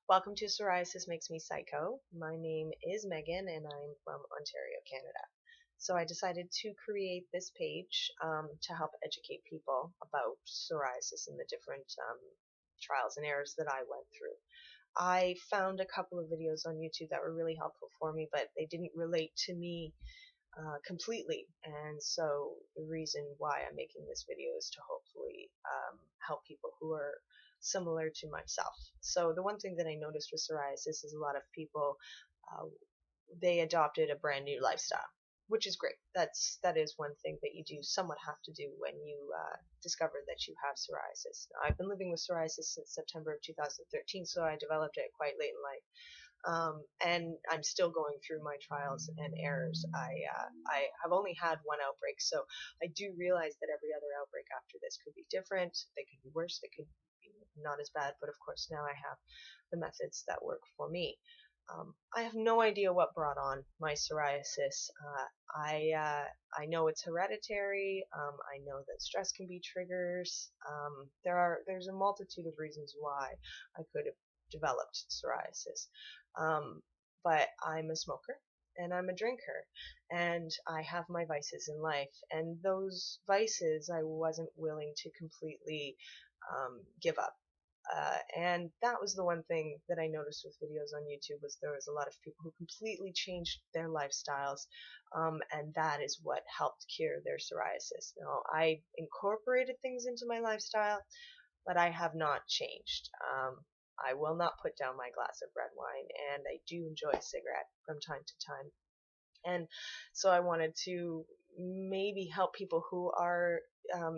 Welcome to Psoriasis Makes Me Psycho. My name is Megan and I'm from Ontario, Canada. So I decided to create this page to help educate people about psoriasis and the different trials and errors that I went through. I found a couple of videos on YouTube that were really helpful for me, but they didn't relate to me completely. And so the reason why I'm making this video is to hopefully help people who are similar to myself. So the one thing that I noticed with psoriasis is a lot of people uh, they adopted a brand new lifestyle, which is great. That is one thing that you do somewhat have to do when you discover that you have psoriasis. Now, I've been living with psoriasis since September of 2013, so I developed it quite late in life. And I'm still going through my trials and errors. I have only had one outbreak, so I do realize that every other outbreak after this could be different. They could be worse. They could be not as bad. But of course, now I have the methods that work for me. I have no idea what brought on my psoriasis. I know it's hereditary. I know that stress can be triggers. There's a multitude of reasons why I could have developed psoriasis. But I'm a smoker and I'm a drinker and I have my vices in life, and those vices I wasn't willing to completely give up. And that was the one thing that I noticed with videos on YouTube, was there was a lot of people who completely changed their lifestyles, and that is what helped cure their psoriasis. Now, I incorporated things into my lifestyle, but I have not changed. I will not put down my glass of red wine, and I do enjoy a cigarette from time to time. And so I wanted to maybe help people who are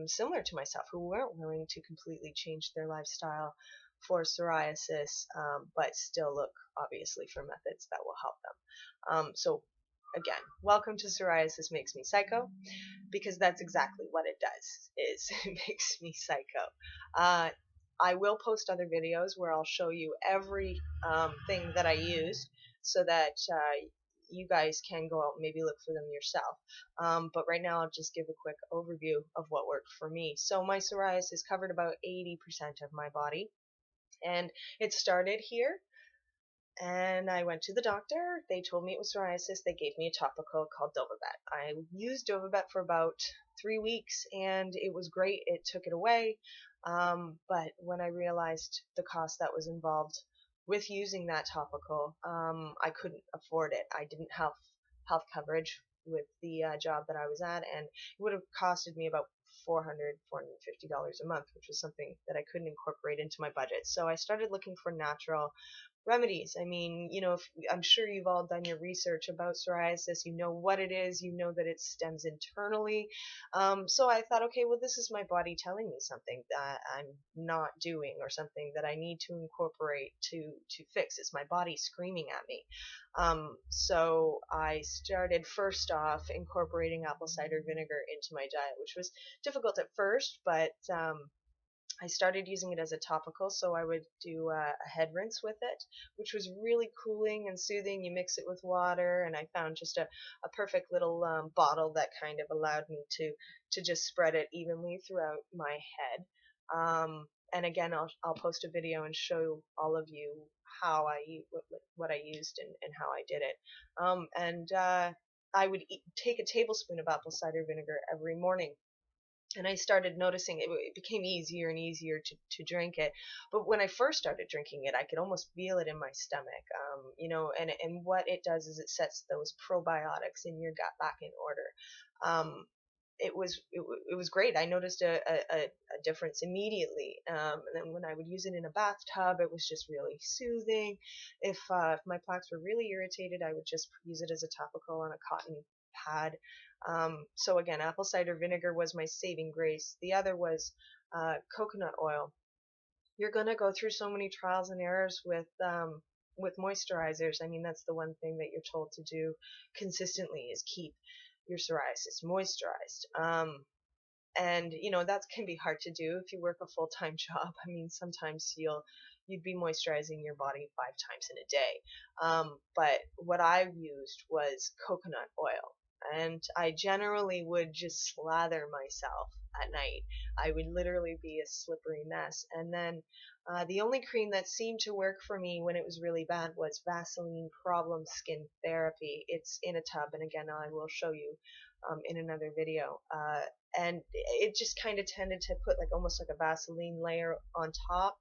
similar to myself, who weren't willing to completely change their lifestyle for psoriasis, but still look obviously for methods that will help them. So again, welcome to Psoriasis Makes Me Psycho, because that's exactly what it does, is it makes me psycho. I will post other videos where I'll show you every thing that I used, so that you guys can go out and maybe look for them yourself. But right now I'll just give a quick overview of what worked for me. So my psoriasis covered about 80% of my body, and it started here. And I went to the doctor. They told me it was psoriasis. They gave me a topical called Dovabet. I used Dovabet for about 3 weeks, and it was great. It took it away. But when I realized the cost that was involved with using that topical, I couldn't afford it. I didn't have health coverage with the job that I was at, and it would have costed me about $450 a month, which was something that I couldn't incorporate into my budget. So I started looking for natural remedies. I mean, I'm sure you've all done your research about psoriasis. You know what it is. You know that it stems internally. So I thought, okay, well, this is my body telling me something that I'm not doing, or something that I need to incorporate to fix. It's my body screaming at me. So I started first off incorporating apple cider vinegar into my diet, which was difficult at first, but I started using it as a topical, so I would do a head rinse with it, which was really cooling and soothing. You mix it with water, and I found just a perfect little bottle that kind of allowed me to just spread it evenly throughout my head. And again, I'll post a video and show all of you how what I used and how I did it. I would take a tablespoon of apple cider vinegar every morning. And I started noticing it became easier and easier to drink it. But when I first started drinking it, I could almost feel it in my stomach. And what it does is it sets those probiotics in your gut back in order. It was great. I noticed a difference immediately. And then when I would use it in a bathtub, it was just really soothing. If my plaques were really irritated, I would just use it as a topical on a cotton pad. So again, apple cider vinegar was my saving grace. The other was coconut oil. You're gonna go through so many trials and errors with moisturizers. I mean, that's the one thing that you're told to do consistently, is keep your psoriasis moisturized. And that can be hard to do if you work a full-time job. I mean, sometimes you'd be moisturizing your body 5 times in a day. But what I used was coconut oil. And I generally would just slather myself at night. I would literally be a slippery mess. And then The only cream that seemed to work for me when it was really bad was Vaseline Problem Skin Therapy. It's in a tub, and again, I will show you in another video. And it just kind of tended to put like almost like a Vaseline layer on top,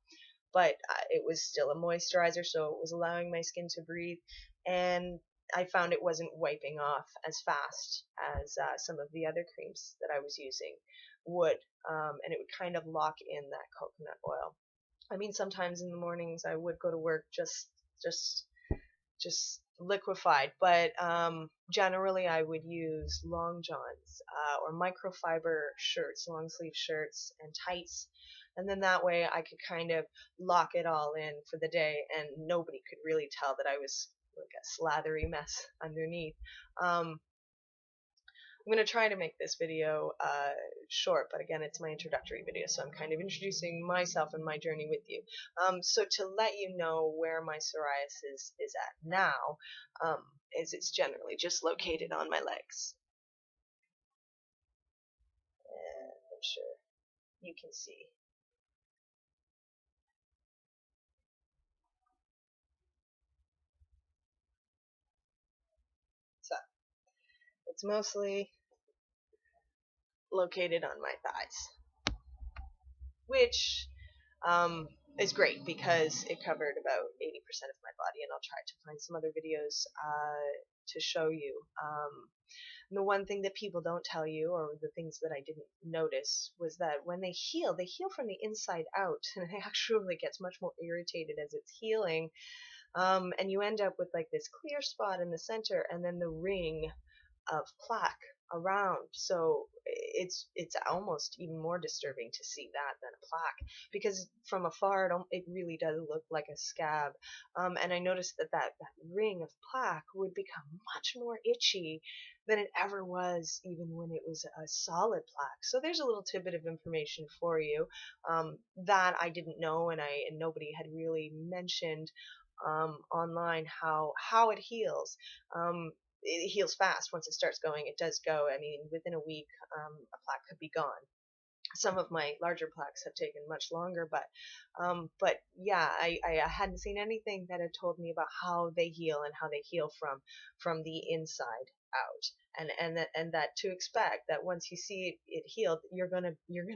but it was still a moisturizer, so it was allowing my skin to breathe. And I found it wasn't wiping off as fast as some of the other creams that I was using would, and it would kind of lock in that coconut oil. I mean, sometimes in the mornings I would go to work just just liquefied, but generally I would use long johns or microfiber shirts, long sleeve shirts, and tights, and then that way I could kind of lock it all in for the day, and nobody could really tell that I was like a slathery mess underneath. I'm going to try to make this video short, but again, it's my introductory video, so I'm kind of introducing myself and my journey with you. So to let you know where my psoriasis is at now, is it's generally just located on my legs. And I'm sure you can see. So it's mostly located on my thighs, which is great because it covered about 80% of my body, and I'll try to find some other videos to show you. The one thing that people don't tell you, or the things that I didn't notice, was that when they heal from the inside out, and it actually gets much more irritated as it's healing, and you end up with like this clear spot in the center, and then the ring of plaque around. So it's almost even more disturbing to see that than a plaque, because from afar it really does look like a scab. And I noticed that ring of plaque would become much more itchy than it ever was even when it was a solid plaque. So there's a little tidbit of information for you that I didn't know, and nobody had really mentioned online how it heals. It heals fast. Once it starts going, it does go. I mean, within a week, a plaque could be gone. Some of my larger plaques have taken much longer, but yeah, I hadn't seen anything that had told me about how they heal and how they heal from the inside out, and that to expect that once you see it healed, you're gonna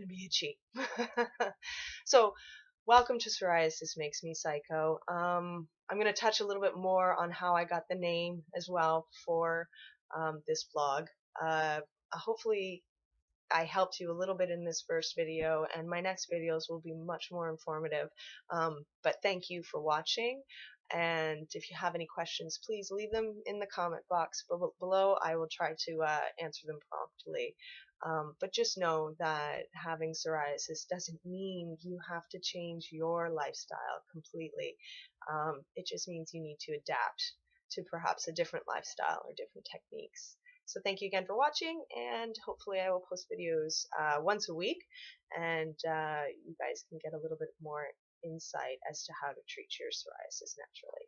be itchy. So welcome to Psoriasis Makes Me Psycho. I'm going to touch a little bit more on how I got the name as well for this vlog. Hopefully I helped you a little bit in this first video, and my next videos will be much more informative. But thank you for watching, and if you have any questions, please leave them in the comment box below. I will try to answer them promptly. But just know that having psoriasis doesn't mean you have to change your lifestyle completely. It just means you need to adapt to perhaps a different lifestyle or different techniques. So thank you again for watching, and hopefully I will post videos once a week, and you guys can get a little bit more insight as to how to treat your psoriasis naturally.